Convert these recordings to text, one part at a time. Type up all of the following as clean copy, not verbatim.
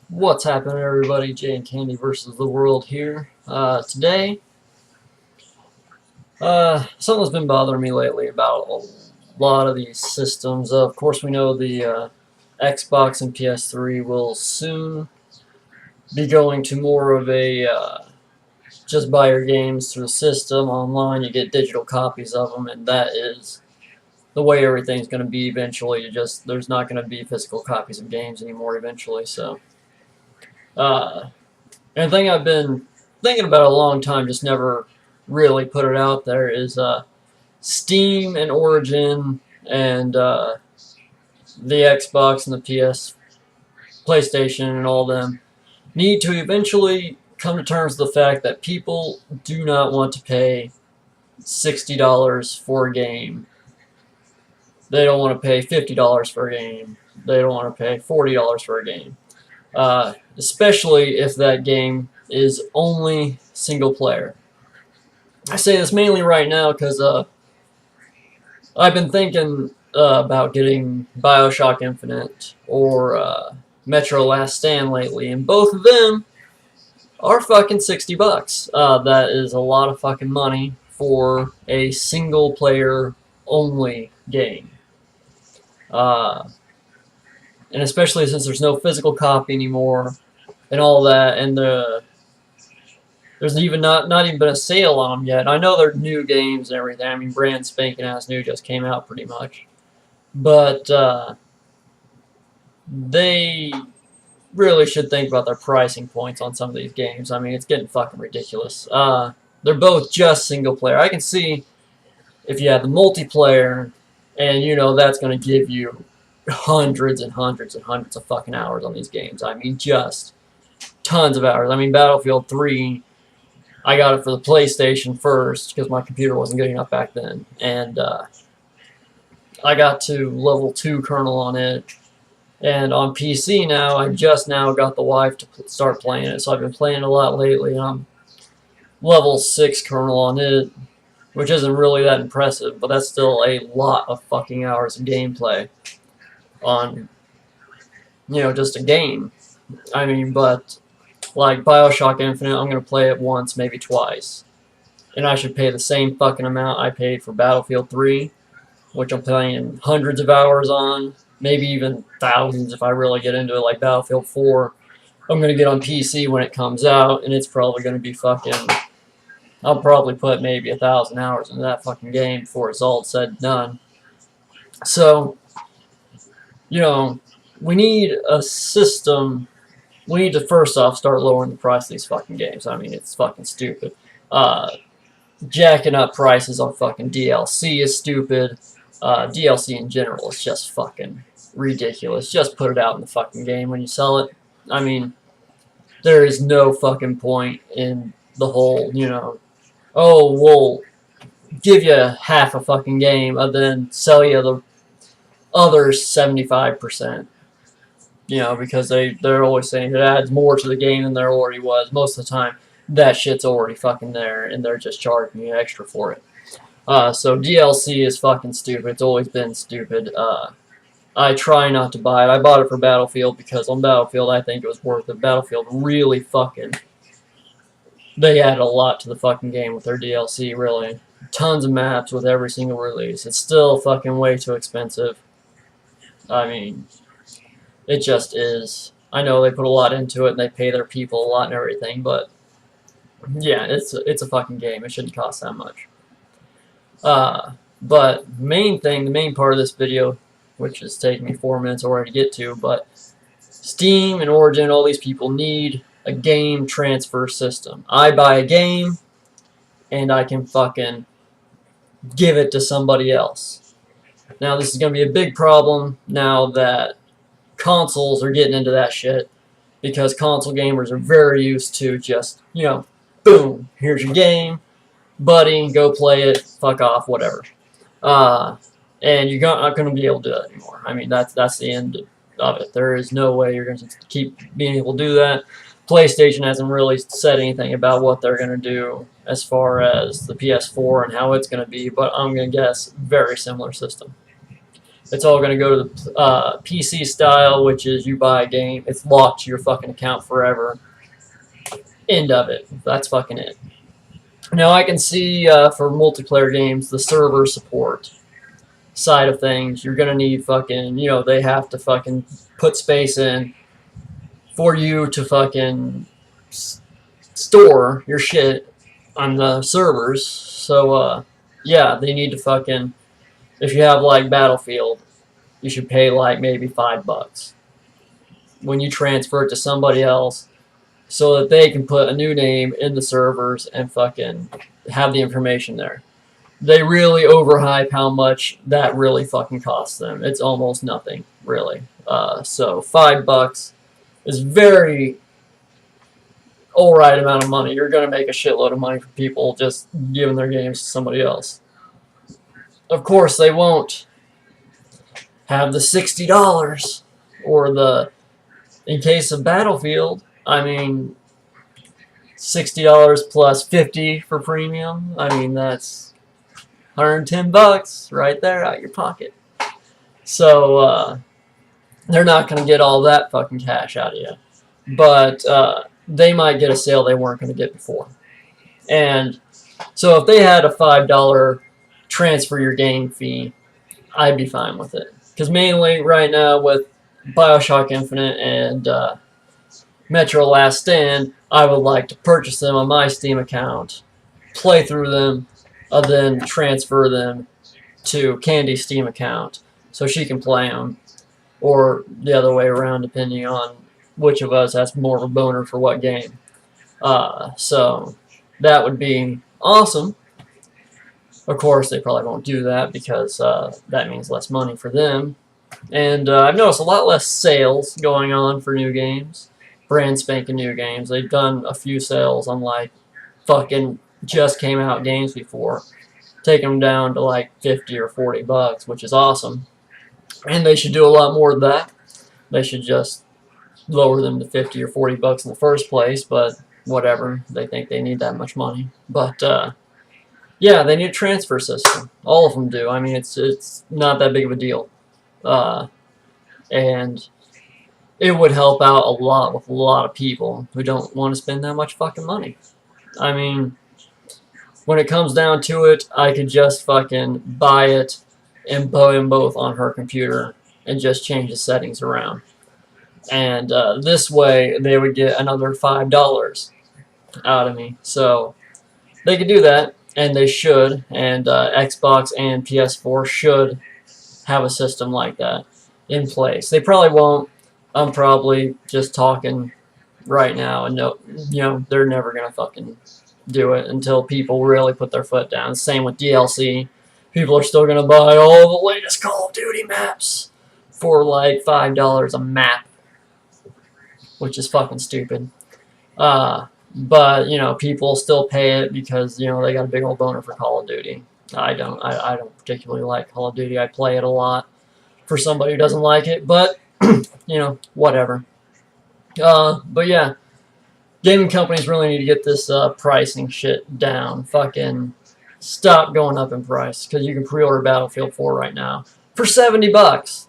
What's happening, everybody? Jay and Candy versus the world here. Today, something's been bothering me lately about a lot of these systems. Of course, we know the Xbox and PS3 will soon be going to more of a just buy your games through the system online. You get digital copies of them, and that is the way everything's going to be eventually. There's not going to be physical copies of games anymore eventually. So. Uh, And the thing I've been thinking about a long time, just never really put it out there, is Steam and Origin and the Xbox and the PlayStation and all them need to eventually come to terms with the fact that people do not want to pay $60 for a game. They don't want to pay $50 for a game. They don't want to pay $40 for a game. Especially if that game is only single player. I say this mainly right now because I've been thinking about getting Bioshock Infinite or Metro Last Stand lately, and both of them are fucking $60. That is a lot of fucking money for a single player only game. And especially since there's no physical copy anymore and all that, and there's even not even been a sale on them yet. I know they're new games and everything. I mean, brand spanking ass new, just came out pretty much, but they really should think about their pricing points on some of these games. I mean, it's getting fucking ridiculous. They're both just single player. I can see if you have the multiplayer, and you know that's going to give you hundreds and hundreds and hundreds of fucking hours on these games. I mean, just tons of hours. I mean, Battlefield 3, I got it for the PlayStation first because my computer wasn't good enough back then. And I got to level 2 kernel on it. And on PC now, I just now got the wife to start playing it. So I've been playing it a lot lately. And I'm level 6 kernel on it, which isn't really that impressive. But that's still a lot of fucking hours of gameplay on, just a game. I mean, but like Bioshock Infinite, I'm going to play it once, maybe twice. And I should pay the same fucking amount I paid for Battlefield 3, which I'm playing hundreds of hours on, maybe even thousands if I really get into it, like Battlefield 4. I'm going to get on PC when it comes out, and it's probably going to be fucking... I'll probably put maybe 1,000 hours into that fucking game before it's all said and done. So, we need a system. We need to first off start lowering the price of these fucking games. I mean, it's fucking stupid. Jacking up prices on fucking DLC is stupid. DLC in general is just fucking ridiculous. Just put it out in the fucking game when you sell it. I mean, there is no fucking point in the whole, oh, we'll give you half a fucking game and then sell you the other 75%. Because they're always saying it adds more to the game than there already was. Most of the time, that shit's already fucking there, and they're just charging you extra for it. So DLC is fucking stupid. It's always been stupid. I try not to buy it. I bought it for Battlefield because on Battlefield I think it was worth it. Battlefield really fucking... They added a lot to the fucking game with their DLC, really. Tons of maps with every single release. It's still fucking way too expensive. I mean... It just is. I know they put a lot into it and they pay their people a lot and everything, but yeah, it's a fucking game. It shouldn't cost that much. But the main part of this video, which is taking me 4 minutes already to get to, but Steam and Origin, all these people need a game transfer system. I buy a game and I can fucking give it to somebody else. Now this is going to be a big problem now that consoles are getting into that shit, because console gamers are very used to just, boom, here's your game, buddy, go play it, fuck off, whatever. And you're not going to be able to do that anymore. I mean, that's the end of it. There is no way you're going to keep being able to do that. PlayStation hasn't really said anything about what they're going to do as far as the PS4 and how it's going to be, but I'm going to guess very similar system. It's all going to go to the PC style, which is you buy a game, it's locked to your fucking account forever. End of it. That's fucking it. Now I can see for multiplayer games the server support side of things. You're gonna need fucking, they have to fucking put space in for you to fucking store your shit on the servers. So yeah, they need to fucking, if you have like Battlefield, you should pay like maybe $5 when you transfer it to somebody else, so that they can put a new name in the servers and fucking have the information there. They really overhype how much that really fucking costs them. It's almost nothing, really. So $5 is very alright amount of money. You're gonna make a shitload of money from people just giving their games to somebody else. Of course, they won't have the $60 or the, in case of Battlefield, I mean, $60 plus $50 for premium. I mean, that's $110 right there out your pocket. So they're not going to get all that fucking cash out of you, but they might get a sale they weren't going to get before. And so if they had a $5 transfer your game fee, I'd be fine with it. Because mainly right now with BioShock Infinite and Metro Last Stand, I would like to purchase them on my Steam account, play through them, and then transfer them to Candy's Steam account so she can play them, or the other way around depending on which of us has more of a boner for what game. So that would be awesome. Of course, they probably won't do that because that means less money for them. And I've noticed a lot less sales going on for new games. Brand spanking new games. They've done a few sales on like fucking just came out games before, taking them down to like $50 or $40, which is awesome. And they should do a lot more of that. They should just lower them to $50 or $40 in the first place, but whatever. They think they need that much money. But yeah, they need a transfer system. All of them do. I mean, it's not that big of a deal. And it would help out a lot with a lot of people who don't want to spend that much fucking money. I mean, when it comes down to it, I could just fucking buy it and put them both on her computer and just change the settings around. And this way, they would get another $5 out of me. So they could do that, and they should. And Xbox and PS4 should have a system like that in place. They probably won't. I'm probably just talking right now, and they're never gonna fucking do it until people really put their foot down. Same with DLC. People are still gonna buy all the latest Call of Duty maps for like $5 a map, which is fucking stupid. But people still pay it because they got a big old boner for Call of Duty. I don't particularly like Call of Duty. I play it a lot for somebody who doesn't like it, but whatever. But yeah, gaming companies really need to get this pricing shit down. Fucking stop going up in price, because you can pre-order Battlefield 4 right now for $70.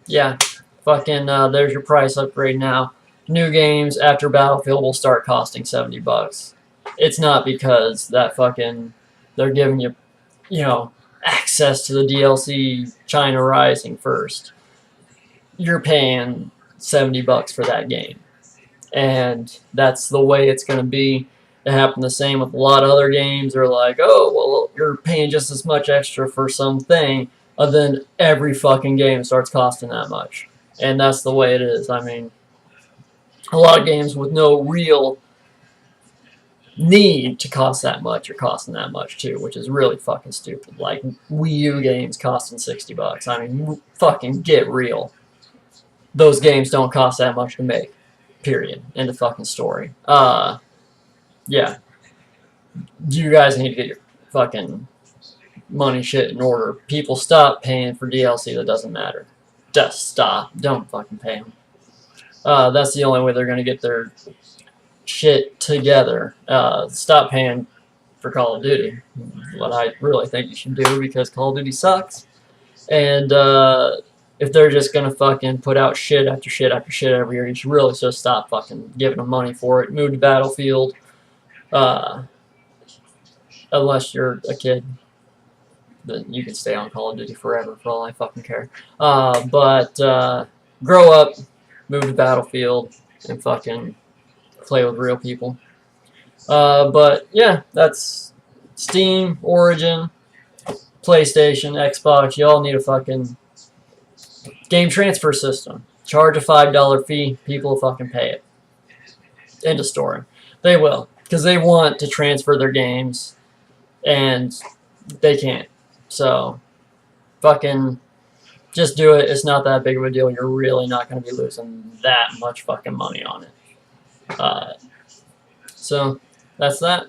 Yeah, fucking there's your price upgrade now. New games after Battlefield will start costing $70. It's not because that fucking they're giving you, access to the DLC China Rising first. You're paying $70 for that game, and that's the way it's going to be. It happened the same with a lot of other games. They're like, oh, well, you're paying just as much extra for something, and then every fucking game starts costing that much. And that's the way it is. I mean, a lot of games with no real need to cost that much are costing that much too, which is really fucking stupid. Like Wii U games costing $60. I mean, fucking get real. Those games don't cost that much to make. Period. End of fucking story. Yeah. You guys need to get your fucking money shit in order. People, stop paying for DLC that doesn't matter. Just stop. Don't fucking pay them. That's the only way they're going to get their shit together. Stop paying for Call of Duty. What I really think you should do, because Call of Duty sucks. And if they're just gonna fucking put out shit after shit after shit every year, you should really just stop fucking giving them money for it. Move to Battlefield, unless you're a kid, then you can stay on Call of Duty forever for all I fucking care. But grow up, move to Battlefield, and fucking play with real people. But yeah, that's Steam, Origin, PlayStation, Xbox. You all need a fucking game transfer system. Charge a $5 fee. People will fucking pay it. End of story. They will. Because they want to transfer their games. And they can't. So, fucking just do it. It's not that big of a deal. You're really not going to be losing that much fucking money on it. So, that's that.